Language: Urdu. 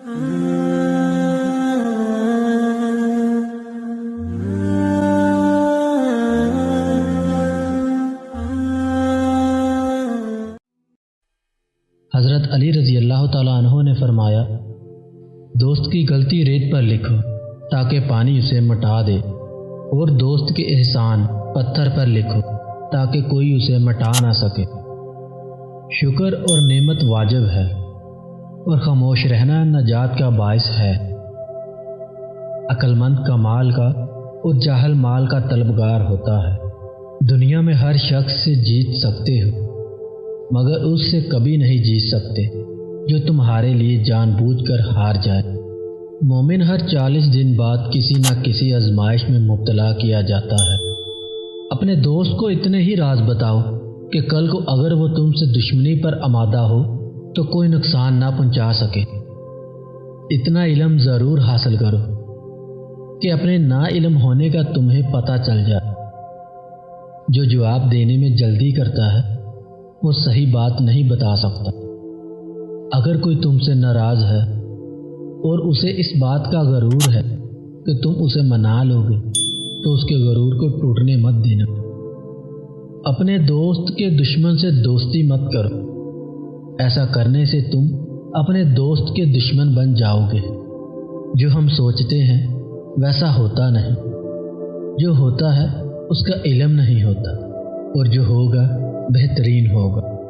حضرت علی رضی اللہ تعالیٰ عنہ نے فرمایا، دوست کی غلطی ریت پر لکھو تاکہ پانی اسے مٹا دے، اور دوست کے احسان پتھر پر لکھو تاکہ کوئی اسے مٹا نہ سکے۔ شکر اور نعمت واجب ہے، اور خاموش رہنا نجات کا باعث ہے۔ عقل مند کا مال کا اور جاہل مال کا طلبگار ہوتا ہے۔ دنیا میں ہر شخص سے جیت سکتے ہو، مگر اس سے کبھی نہیں جیت سکتے جو تمہارے لیے جان بوجھ کر ہار جائے۔ مومن ہر 40 دن بعد کسی نہ کسی آزمائش میں مبتلا کیا جاتا ہے۔ اپنے دوست کو اتنے ہی راز بتاؤ کہ کل کو اگر وہ تم سے دشمنی پر آمادہ ہو تو کوئی نقصان نہ پہنچا سکے۔ اتنا علم ضرور حاصل کرو کہ اپنے نا علم ہونے کا تمہیں پتہ چل جائے۔ جو جواب دینے میں جلدی کرتا ہے وہ صحیح بات نہیں بتا سکتا۔ اگر کوئی تم سے ناراض ہے اور اسے اس بات کا غرور ہے کہ تم اسے منا لو گے تو اس کے غرور کو ٹوٹنے مت دینا۔ اپنے دوست کے دشمن سے دوستی مت کرو، ایسا کرنے سے تم اپنے دوست کے دشمن بن جاؤ گے۔ جو ہم سوچتے ہیں ویسا ہوتا نہیں، جو ہوتا ہے اس کا علم نہیں ہوتا، اور جو ہوگا بہترین ہوگا۔